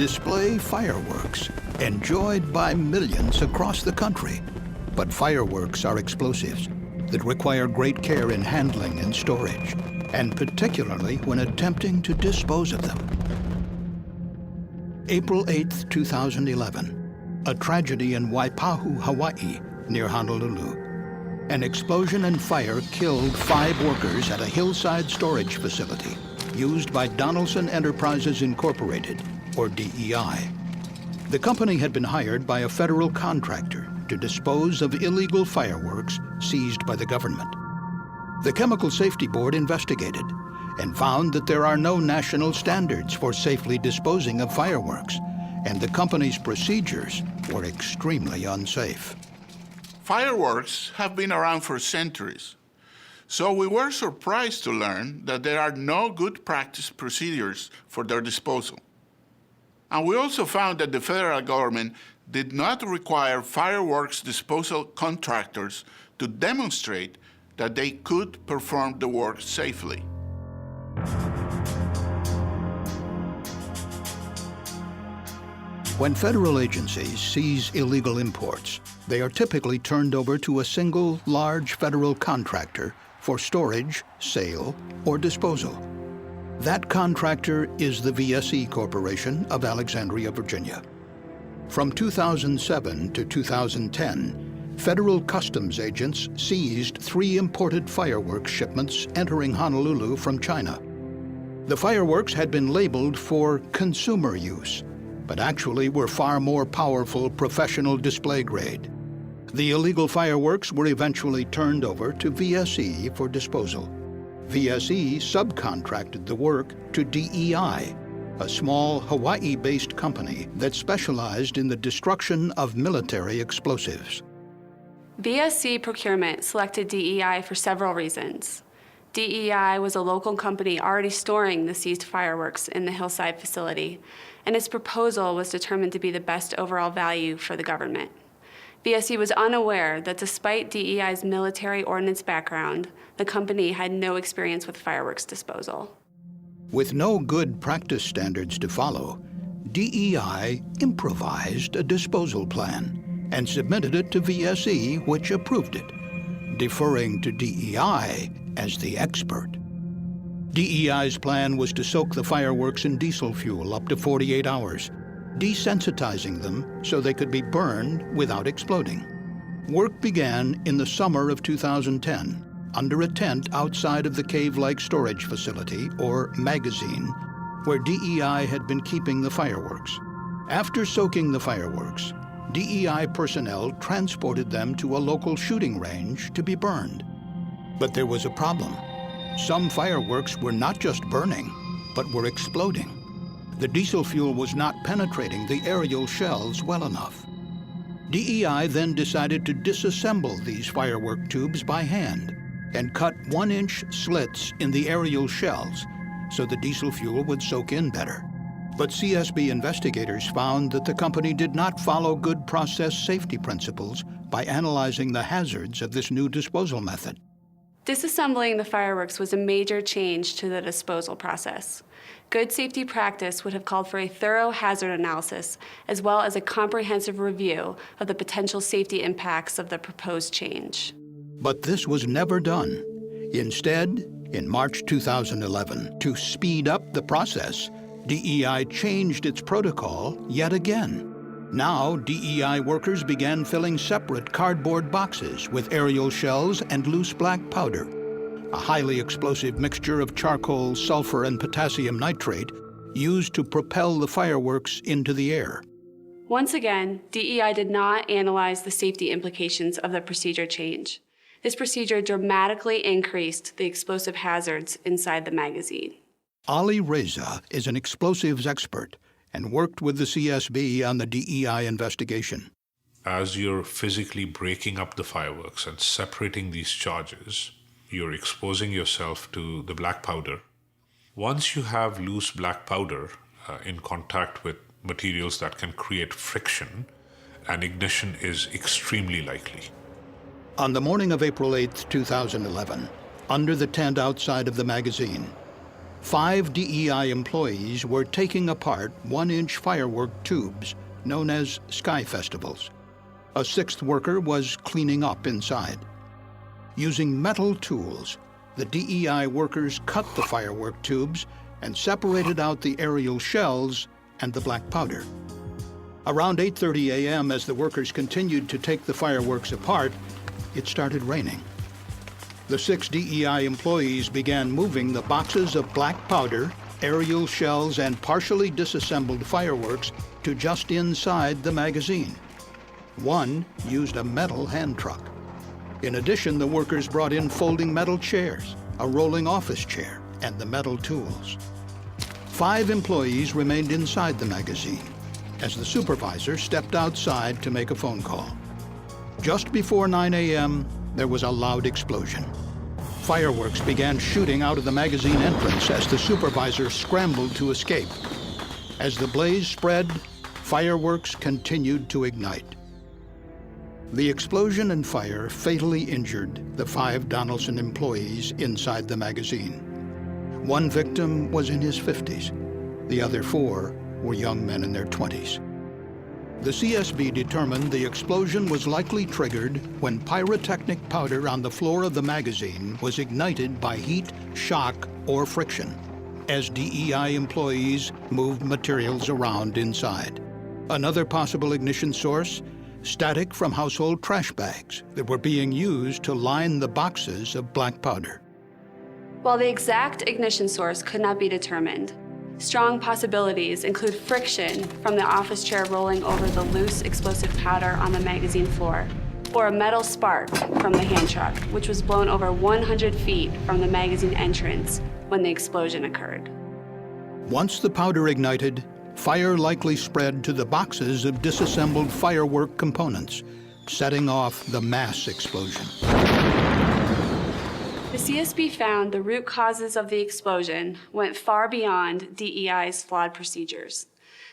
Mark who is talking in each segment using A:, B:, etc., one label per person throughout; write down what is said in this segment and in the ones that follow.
A: display fireworks enjoyed by millions across the country. But fireworks are explosives that require great care in handling and storage, and particularly when attempting to dispose of them. April 8, 2011, a tragedy in Waipahu, Hawaii, near Honolulu. An explosion and fire killed 5 workers at a hillside storage facility used by Donaldson Enterprises Incorporated, or DEI. The company had been hired by a federal contractor to dispose of illegal fireworks seized by the government. The Chemical Safety Board investigated and found that there are no national standards for safely disposing of fireworks, and the company's procedures were extremely unsafe.
B: Fireworks have been around for centuries, so we were surprised to learn that there are no good practice procedures for their disposal. And we also found that the federal government did not require fireworks disposal contractors to demonstrate that they could perform the work safely.
A: When federal agencies seize illegal imports, they are typically turned over to a single large federal contractor for storage, sale, or disposal. That contractor is the VSE Corporation of Alexandria, Virginia. From 2007 to 2010, federal customs agents seized 3 imported fireworks shipments entering Honolulu from China. The fireworks had been labeled for consumer use, but actually were far more powerful professional display grade. The illegal fireworks were eventually turned over to VSE for disposal. VSE subcontracted the work to DEI, a small Hawaii-based company that specialized in the destruction of military explosives.
C: VSE Procurement selected DEI for several reasons. DEI was a local company already storing the seized fireworks in the hillside facility, and its proposal was determined to be the best overall value for the government. VSE was unaware that despite DEI's military ordnance background, the company had no experience with fireworks disposal.
A: With no good practice standards to follow, DEI improvised a disposal plan and submitted it to VSE, which approved it, deferring to DEI as the expert. DEI's plan was to soak the fireworks in diesel fuel up to 48 hours, desensitizing them so they could be burned without exploding. Work began in the summer of 2010 under a tent outside of the cave-like storage facility, or magazine, where DEI had been keeping the fireworks. After soaking the fireworks, DEI personnel transported them to a local shooting range to be burned. But there was a problem. Some fireworks were not just burning, but were exploding. The diesel fuel was not penetrating the aerial shells well enough. DEI then decided to disassemble these firework tubes by hand and cut 1-inch slits in the aerial shells so the diesel fuel would soak in better. But CSB investigators found that the company did not follow good process safety principles by analyzing the hazards of this new disposal method.
C: Disassembling the fireworks was a major change to the disposal process. Good safety practice would have called for a thorough hazard analysis, as well as a comprehensive review of the potential safety impacts of the proposed change.
A: But this was never done. Instead, in March 2011, to speed up the process, DEI changed its protocol yet again. Now, DEI workers began filling separate cardboard boxes with aerial shells and loose black powder, a highly explosive mixture of charcoal, sulfur, and potassium nitrate used to propel the fireworks into the air.
C: Once again, DEI did not analyze the safety implications of the procedure change. This procedure dramatically increased the explosive hazards inside the magazine.
A: Ali Reza is an explosives expert and worked with the CSB on the DEI investigation.
D: As you're physically breaking up the fireworks and separating these charges, you're exposing yourself to the black powder. Once you have loose black powder in contact with materials that can create friction, an ignition is extremely likely.
A: On the morning of April 8, 2011, under the tent outside of the magazine, 5 DEI employees were taking apart 1-inch firework tubes known as sky festivals. A 6th worker was cleaning up inside. Using metal tools, the DEI workers cut the firework tubes and separated out the aerial shells and the black powder. Around 8:30 a.m., as the workers continued to take the fireworks apart, it started raining. The 6 DEI employees began moving the boxes of black powder, aerial shells, and partially disassembled fireworks to just inside the magazine. One used a metal hand truck. In addition, the workers brought in folding metal chairs, a rolling office chair, and the metal tools. 5 employees remained inside the magazine as the supervisor stepped outside to make a phone call. Just before 9 a.m., there was a loud explosion. Fireworks began shooting out of the magazine entrance as the supervisor scrambled to escape. As the blaze spread, fireworks continued to ignite. The explosion and fire fatally injured the 5 Donaldson employees inside the magazine. One victim was in his 50s. The other 4 were young men in their 20s. The CSB determined the explosion was likely triggered when pyrotechnic powder on the floor of the magazine was ignited by heat, shock, or friction, as DEI employees moved materials around inside. Another possible ignition source: static from household trash bags that were being used to line the boxes of black powder.
C: While the exact ignition source could not be determined, strong possibilities include friction from the office chair rolling over the loose explosive powder on the magazine floor, or a metal spark from the hand truck, which was blown over 100 feet from the magazine entrance when the explosion occurred.
A: Once the powder ignited, fire likely spread to the boxes of disassembled firework components, setting off the mass explosion.
C: The CSB found the root causes of the explosion went far beyond DEI's flawed procedures.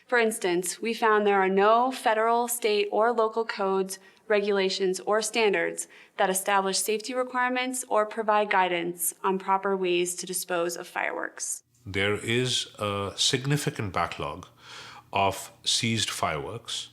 C: For instance, we found there are no federal, state, or local codes, regulations, or standards that establish safety requirements or provide guidance on proper ways to dispose of fireworks.
D: There is a significant backlog of seized fireworks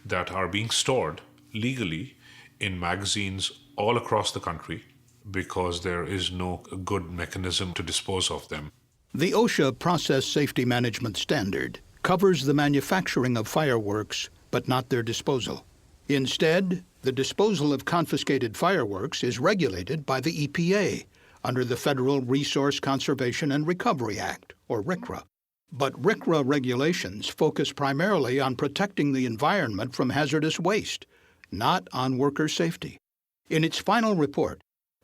D: that are being stored legally in magazines all across the country because there is no good mechanism to dispose of them.
A: The OSHA Process Safety Management Standard covers the manufacturing of fireworks, but not their disposal. Instead, the disposal of confiscated fireworks is regulated by the EPA under the Federal Resource Conservation and Recovery Act, or RCRA. But RCRA regulations focus primarily on protecting the environment from hazardous waste, not on worker safety. In its final report,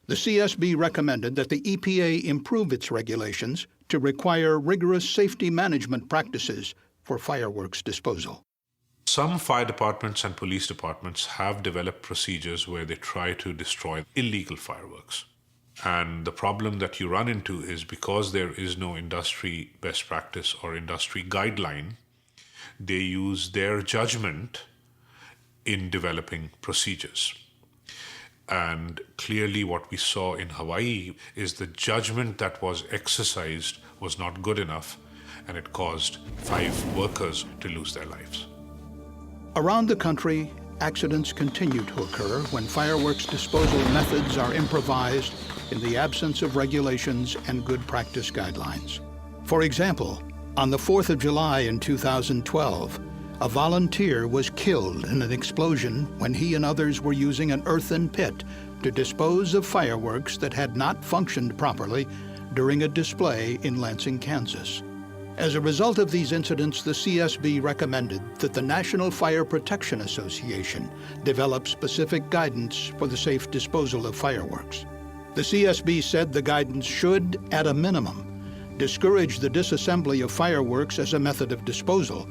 A: the CSB recommended that the EPA improve its regulations to require rigorous safety management practices for fireworks disposal.
D: Some fire departments and police departments have developed procedures where they try to destroy illegal fireworks. And the problem that you run into is because there is no industry best practice or industry guideline, they use their judgment in developing procedures. And clearly what we saw in Hawaii is the judgment that was exercised was not good enough, and it caused 5 workers to lose their lives.
A: Around the country, accidents continue to occur when fireworks disposal methods are improvised in the absence of regulations and good practice guidelines. For example, on the 4th of July in 2012, a volunteer was killed in an explosion when he and others were using an earthen pit to dispose of fireworks that had not functioned properly during a display in Lansing, Kansas. As a result of these incidents, the CSB recommended that the National Fire Protection Association develop specific guidance for the safe disposal of fireworks. The CSB said the guidance should, at a minimum, discourage the disassembly of fireworks as a method of disposal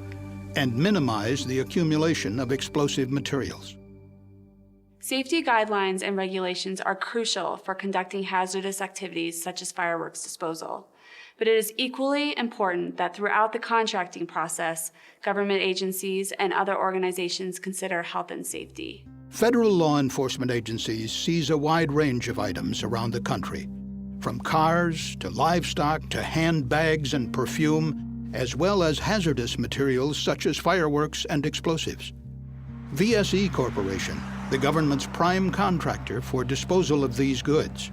A: and minimize the accumulation of explosive materials.
C: Safety guidelines and regulations are crucial for conducting hazardous activities such as fireworks disposal. But it is equally important that throughout the contracting process, government agencies and other organizations consider health and safety.
A: Federal law enforcement agencies seize a wide range of items around the country, from cars to livestock to handbags and perfume, as well as hazardous materials such as fireworks and explosives. VSE Corporation, the government's prime contractor for disposal of these goods,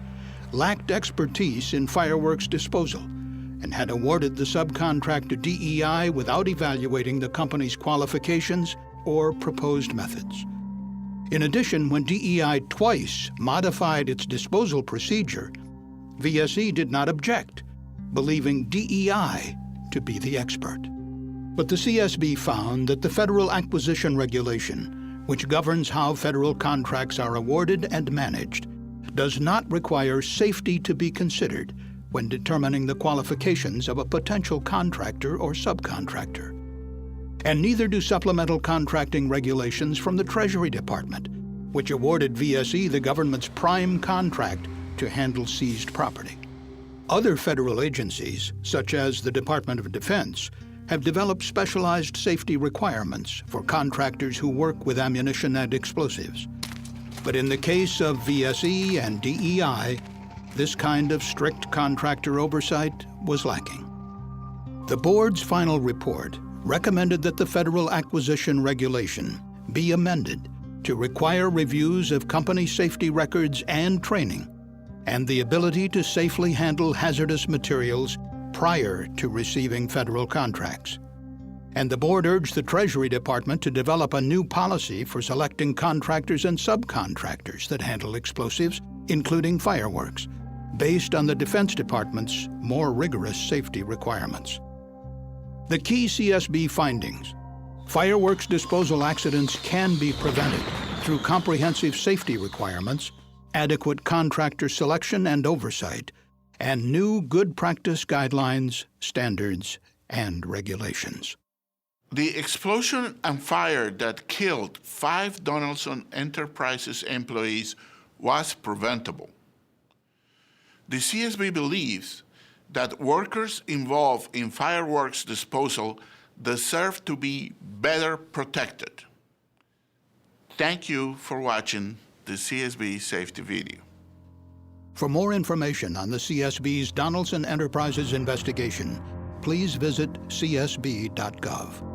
A: lacked expertise in fireworks disposal and had awarded the subcontract to DEI without evaluating the company's qualifications or proposed methods. In addition, when DEI twice modified its disposal procedure, VSE did not object, believing DEI to be the expert. But the CSB found that the Federal Acquisition Regulation, which governs how federal contracts are awarded and managed, does not require safety to be considered when determining the qualifications of a potential contractor or subcontractor. And neither do supplemental contracting regulations from the Treasury Department, which awarded VSE the government's prime contract to handle seized property. Other federal agencies, such as the Department of Defense, have developed specialized safety requirements for contractors who work with ammunition and explosives. But in the case of VSE and DEI, this kind of strict contractor oversight was lacking. The board's final report recommended that the Federal Acquisition Regulation be amended to require reviews of company safety records and training, and the ability to safely handle hazardous materials prior to receiving federal contracts. And the board urged the Treasury Department to develop a new policy for selecting contractors and subcontractors that handle explosives, including fireworks, based on the Defense Department's more rigorous safety requirements. The key CSB findings: fireworks disposal accidents can be prevented through comprehensive safety requirements, adequate contractor selection and oversight, and new good practice guidelines, standards, and regulations.
B: The explosion and fire that killed 5 Donaldson Enterprises employees was preventable. The CSB believes that workers involved in fireworks disposal deserve to be better protected. Thank you for watching the CSB safety video.
A: For more information on the CSB's Donaldson Enterprises investigation, please visit csb.gov.